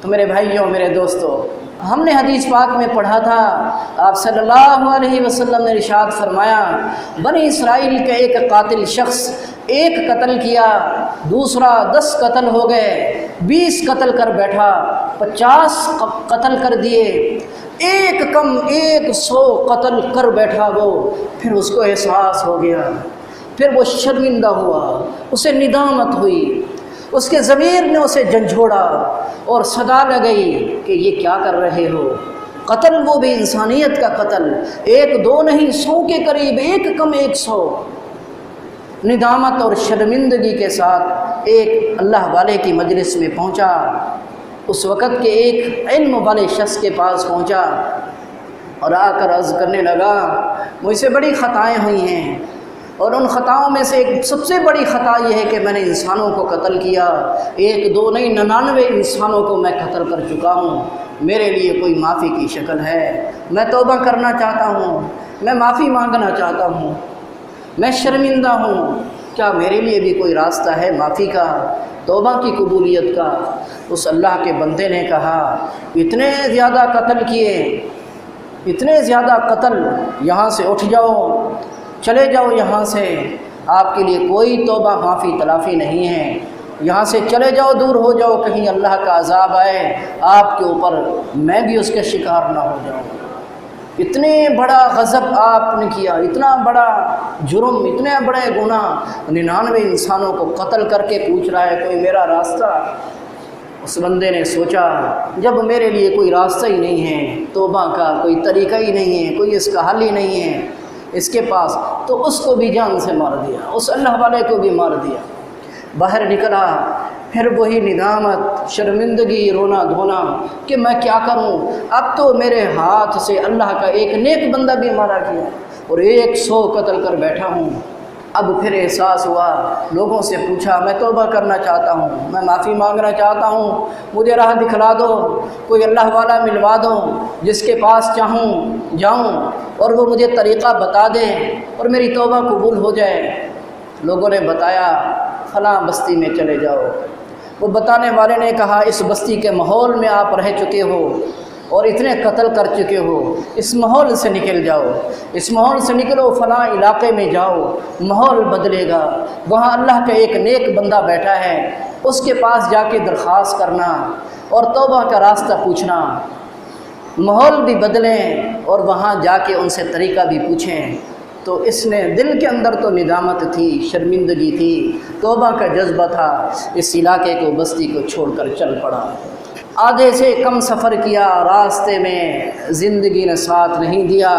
تو میرے بھائیوں، میرے دوستوں، ہم نے حدیث پاک میں پڑھا تھا، آپ صلی اللہ علیہ وسلم نے ارشاد فرمایا، بنی اسرائیل کے ایک قاتل شخص ایک قتل کیا، دوسرا 10 قتل ہو گئے، 20 قتل کر بیٹھا، 50 قتل کر دیے، ایک کم 100 قتل کر بیٹھا وہ۔ پھر اس کو احساس ہو گیا، پھر وہ شرمندہ ہوا، اسے ندامت ہوئی، اس کے ضمیر نے اسے جھنجھوڑا اور صدا لگئی کہ یہ کیا کر رہے ہو؟ قتل وہ بھی انسانیت کا قتل، 1 2 نہیں، 100 کے قریب، ایک کم 100۔ ندامت اور شرمندگی کے ساتھ ایک اللہ والے کی مجلس میں پہنچا، اس وقت کے ایک علم والے شخص کے پاس پہنچا اور آ کر عرض کرنے لگا، مجھ سے بڑی خطائیں ہوئی ہیں، اور ان خطاؤں میں سے ایک سب سے بڑی خطا یہ ہے کہ میں نے انسانوں کو قتل کیا، 1 2 نہیں، 99 انسانوں کو میں قتل کر چکا ہوں، میرے لیے کوئی معافی کی شکل ہے؟ میں توبہ کرنا چاہتا ہوں، میں معافی مانگنا چاہتا ہوں، میں شرمندہ ہوں، کیا میرے لیے بھی کوئی راستہ ہے معافی کا، توبہ کی قبولیت کا؟ اس اللہ کے بندے نے کہا، اتنے زیادہ قتل کیے، اتنے زیادہ قتل، یہاں سے اٹھ جاؤ، چلے جاؤ یہاں سے، آپ کے لیے کوئی توبہ معافی تلافی نہیں ہے، یہاں سے چلے جاؤ، دور ہو جاؤ، کہیں اللہ کا عذاب آئے آپ کے اوپر، میں بھی اس کے شکار نہ ہو جاؤں۔ اتنے بڑا غضب آپ نے کیا، اتنا بڑا جرم، اتنے بڑے گناہ، 99 انسانوں کو قتل کر کے پوچھ رہا ہے کوئی میرا راستہ؟ اس بندے نے سوچا، جب میرے لیے کوئی راستہ ہی نہیں ہے، توبہ کا کوئی طریقہ ہی نہیں ہے، کوئی اس کا حل ہی نہیں ہے اس کے پاس، تو اس کو بھی جان سے مار دیا، اس اللہ والے کو بھی مار دیا۔ باہر نکلا، پھر وہی ندامت، شرمندگی، رونا دھونا کہ میں کیا کروں، اب تو میرے ہاتھ سے اللہ کا ایک نیک بندہ بھی مارا گیا اور 100 قتل کر بیٹھا ہوں۔ اب پھر احساس ہوا، لوگوں سے پوچھا، میں توبہ کرنا چاہتا ہوں، میں معافی مانگنا چاہتا ہوں، مجھے راہ دکھلا دو، کوئی اللہ والا ملوا دو جس کے پاس چاہوں جاؤں اور وہ مجھے طریقہ بتا دے اور میری توبہ قبول ہو جائے۔ لوگوں نے بتایا، فلاں بستی میں چلے جاؤ۔ وہ بتانے والے نے کہا، اس بستی کے ماحول میں آپ رہ چکے ہو اور اتنے قتل کر چکے ہو، اس ماحول سے نکل جاؤ، اس ماحول سے نکلو، فلاں علاقے میں جاؤ، ماحول بدلے گا، وہاں اللہ کا ایک نیک بندہ بیٹھا ہے، اس کے پاس جا کے درخواست کرنا اور توبہ کا راستہ پوچھنا، ماحول بھی بدلیں اور وہاں جا کے ان سے طریقہ بھی پوچھیں۔ تو اس نے دل کے اندر تو ندامت تھی، شرمندگی تھی، توبہ کا جذبہ تھا، اس علاقے کو، بستی کو چھوڑ کر چل پڑا۔ آدھے سے کم سفر کیا، راستے میں زندگی نے ساتھ نہیں دیا،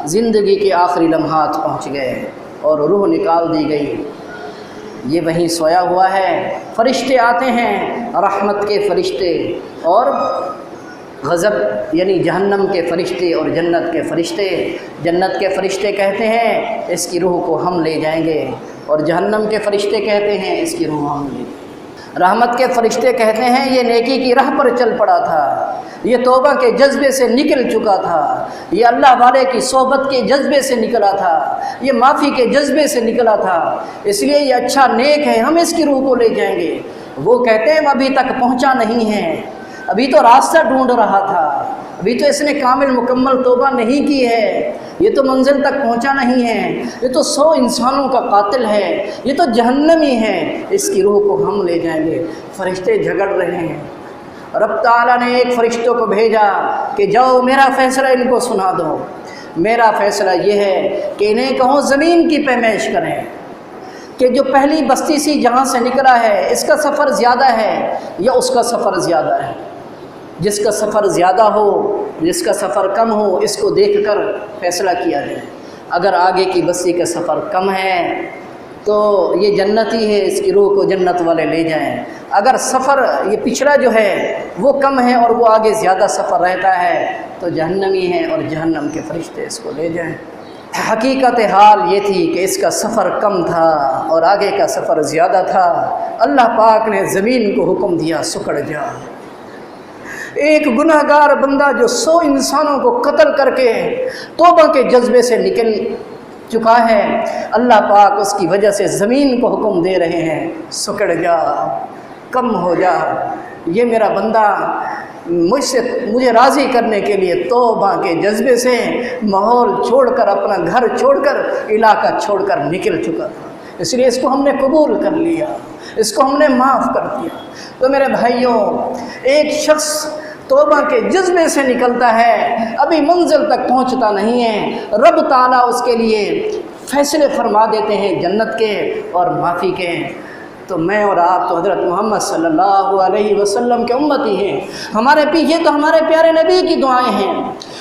زندگی کے آخری لمحات پہنچ گئے اور روح نکال دی گئی۔ یہ وہیں سویا ہوا ہے، فرشتے آتے ہیں، رحمت کے فرشتے اور غضب یعنی جہنم کے فرشتے اور جنت کے فرشتے۔ جنت کے فرشتے کہتے ہیں اس کی روح کو ہم لے جائیں گے، اور جہنم کے فرشتے کہتے ہیں اس کی روح ہم لے جائیں گے۔ رحمت کے فرشتے کہتے ہیں یہ نیکی کی راہ پر چل پڑا تھا، یہ توبہ کے جذبے سے نکل چکا تھا، یہ اللہ والے کی صحبت کے جذبے سے نکلا تھا، یہ معافی کے جذبے سے نکلا تھا، اس لیے یہ اچھا نیک ہے، ہم اس کی روح کو لے جائیں گے۔ وہ کہتے ہیں ابھی تک پہنچا نہیں ہے، ابھی تو راستہ ڈھونڈ رہا تھا، ابھی تو اس نے کامل مکمل توبہ نہیں کی ہے، یہ تو منزل تک پہنچا نہیں ہے، یہ تو 100 انسانوں کا قاتل ہے، یہ تو جہنمی ہے، اس کی روح کو ہم لے جائیں گے۔ فرشتے جھگڑ رہے ہیں، رب تعالیٰ نے ایک فرشتوں کو بھیجا کہ جاؤ میرا فیصلہ ان کو سنا دو۔ میرا فیصلہ یہ ہے کہ انہیں کہو زمین کی پیمائش کریں کہ جو پہلی بستی سی جہاں سے نکلا ہے اس کا سفر زیادہ ہے یا اس کا سفر زیادہ ہے۔ جس کا سفر زیادہ ہو، جس کا سفر کم ہو، اس کو دیکھ کر فیصلہ کیا جائے۔ اگر آگے کی بستی کا سفر کم ہے تو یہ جنتی ہے، اس کی روح کو جنت والے لے جائیں۔ اگر سفر یہ پچھلا جو ہے وہ کم ہے اور وہ آگے زیادہ سفر رہتا ہے تو جہنمی ہے اور جہنم کے فرشتے اس کو لے جائیں۔ حقیقت حال یہ تھی کہ اس کا سفر کم تھا اور آگے کا سفر زیادہ تھا۔ اللہ پاک نے زمین کو حکم دیا سکڑ جا۔ ایک گناہ گار بندہ جو 100 انسانوں کو قتل کر کے توبہ کے جذبے سے نکل چکا ہے، اللہ پاک اس کی وجہ سے زمین کو حکم دے رہے ہیں سکڑ جا، کم ہو جا۔ یہ میرا بندہ مجھے راضی کرنے کے لیے توبہ کے جذبے سے ماحول چھوڑ کر، اپنا گھر چھوڑ کر، علاقہ چھوڑ کر نکل چکا تھا، اس لیے اس کو ہم نے قبول کر لیا، اس کو ہم نے معاف کر دیا۔ تو میرے بھائیوں، ایک شخص توبہ کے جذبے سے نکلتا ہے، ابھی منزل تک پہنچتا نہیں ہے، رب تعالیٰ اس کے لیے فیصلے فرما دیتے ہیں جنت کے اور معافی کے۔ تو میں اور آپ تو حضرت محمد صلی اللہ علیہ وسلم کے امتی ہیں، ہمارے پیچھے تو ہمارے پیارے نبی کی دعائیں ہیں،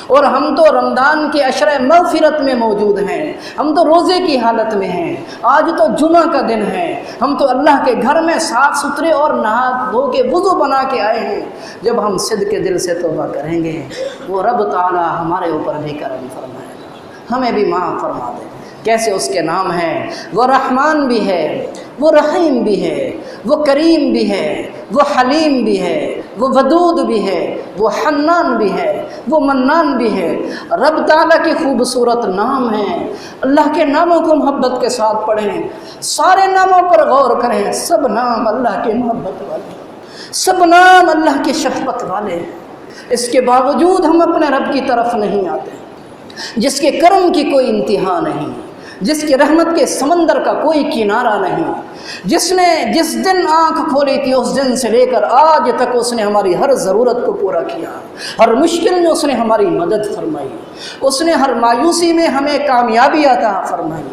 اور ہم تو رمضان کے عشرہ مغفرت میں موجود ہیں، ہم تو روزے کی حالت میں ہیں، آج تو جمعہ کا دن ہے، ہم تو اللہ کے گھر میں صاف ستھرے اور نہا دھو کے وضو بنا کے آئے ہیں۔ جب ہم صدق کے دل سے توبہ کریں گے، وہ رب تعالی ہمارے اوپر بھی کرم فرمائے گا، ہمیں بھی معاف فرما دے۔ کیسے اس کے نام ہیں، وہ رحمان بھی ہے، وہ رحیم بھی ہے، وہ کریم بھی ہے، وہ حلیم بھی ہے، وہ ودود بھی ہے، وہ حنان بھی ہے، وہ منان بھی ہے۔ رب تعالیٰ کے خوبصورت نام ہیں، اللہ کے ناموں کو محبت کے ساتھ پڑھیں، سارے ناموں پر غور کریں، سب نام اللہ کے محبت والے، سب نام اللہ کے شفقت والے۔ اس کے باوجود ہم اپنے رب کی طرف نہیں آتے، جس کے کرم کی کوئی انتہا نہیں، جس کی رحمت کے سمندر کا کوئی کنارہ نہیں، جس نے جس دن آنکھ کھولی تھی اس دن سے لے کر آج تک اس نے ہماری ہر ضرورت کو پورا کیا، ہر مشکل میں اس نے ہماری مدد فرمائی، اس نے ہر مایوسی میں ہمیں کامیابی عطا فرمائی۔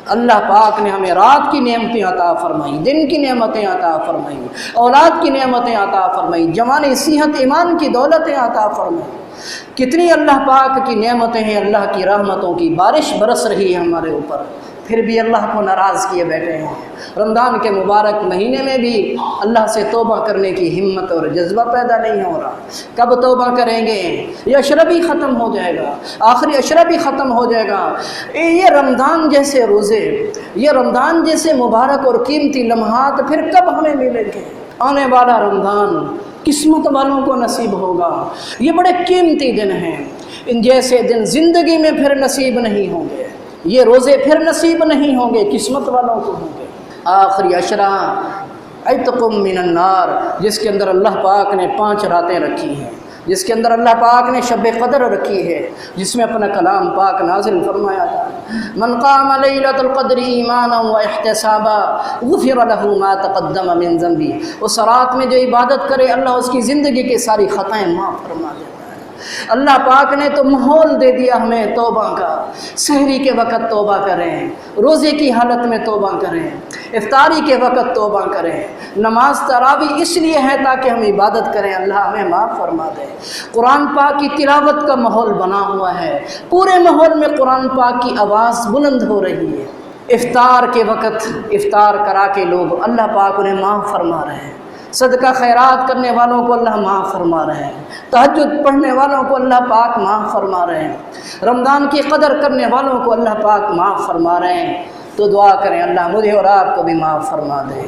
اللہ پاک نے ہمیں رات کی نعمتیں عطا فرمائی، دن کی نعمتیں عطا فرمائی، اولاد کی نعمتیں عطا فرمائی، جوانی صحت ایمان کی دولتیں عطا فرمائی۔ کتنی اللہ پاک کی نعمتیں ہیں، اللہ کی رحمتوں کی بارش برس رہی ہے ہمارے اوپر، پھر بھی اللہ کو ناراض کیے بیٹھے ہیں۔ رمضان کے مبارک مہینے میں بھی اللہ سے توبہ کرنے کی ہمت اور جذبہ پیدا نہیں ہو رہا۔ کب توبہ کریں گے؟ یہ عشرہ بھی ختم ہو جائے گا، آخری عشرہ بھی ختم ہو جائے گا۔ یہ رمضان جیسے روزے، یہ رمضان جیسے مبارک اور قیمتی لمحات پھر کب ہمیں ملیں گے؟ آنے والا رمضان قسمت والوں کو نصیب ہوگا، یہ بڑے قیمتی دن ہیں، ان جیسے دن زندگی میں پھر نصیب نہیں ہوں گے، یہ روزے پھر نصیب نہیں ہوں گے، قسمت والوں کو ہوں گے۔ آخری عشرہ عتقم من النار، جس کے اندر اللہ پاک نے 5 راتیں رکھی ہیں، جس کے اندر اللہ پاک نے شب قدر رکھی ہے، جس میں اپنا کلام پاک نازل فرمایا تھا، من قام لیلۃ القدر ایمانا واحتسابا غفر له ما تقدم من ذنبہ۔ اس رات میں جو عبادت کرے اللہ اس کی زندگی کی ساری خطائیں معاف فرما دیتا ہے۔ اللہ پاک نے تو ماحول دے دیا ہمیں توبہ کا، سحری کے وقت توبہ کریں، روزے کی حالت میں توبہ کریں، افطاری کے وقت توبہ کریں، نماز تراویح اس لیے ہے تاکہ ہم عبادت کریں، اللہ ہمیں معاف فرما دے۔ قرآن پاک کی تلاوت کا ماحول بنا ہوا ہے، پورے ماحول میں قرآن پاک کی آواز بلند ہو رہی ہے۔ افطار کے وقت افطار کرا کے لوگ اللہ پاک انہیں معاف فرما رہے ہیں، صدقہ خیرات کرنے والوں کو اللہ معاف فرما رہے ہیں، تہجد پڑھنے والوں کو اللہ پاک معاف فرما رہے ہیں، رمضان کی قدر کرنے والوں کو اللہ پاک معاف فرما رہے ہیں۔ تو دعا کریں اللہ مجھے اور آپ کو بھی معاف فرما دے،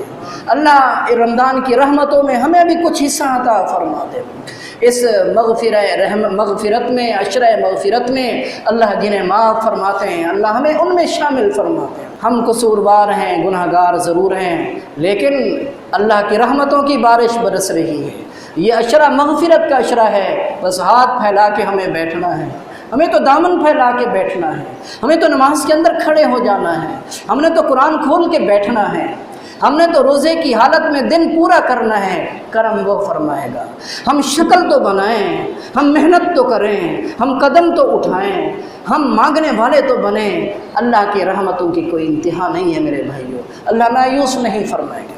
اللہ رمضان کی رحمتوں میں ہمیں بھی کچھ حصہ عطا فرما دے۔ اس مغفرت میں، عشرہ مغفرت میں اللہ جنہیں معاف فرماتے ہیں اللہ ہمیں ان میں شامل فرماتے ہیں۔ ہم قصوروار ہیں، گناہ گار ضرور ہیں، لیکن اللہ کی رحمتوں کی بارش برس رہی ہے۔ یہ عشرہ مغفرت کا عشرہ ہے، بس ہاتھ پھیلا کے ہمیں بیٹھنا ہے، ہمیں تو دامن پھیلا کے بیٹھنا ہے، ہمیں تو نماز کے اندر کھڑے ہو جانا ہے، ہم نے تو قرآن کھول کے بیٹھنا ہے، ہم نے تو روزے کی حالت میں دن پورا کرنا ہے، کرم وہ فرمائے گا۔ ہم شکل تو بنائیں، ہم محنت تو کریں، ہم قدم تو اٹھائیں، ہم مانگنے والے تو بنیں۔ اللہ کی رحمتوں کی کوئی انتہا نہیں ہے میرے بھائیوں، اللہ مایوس نہیں فرمائے گا۔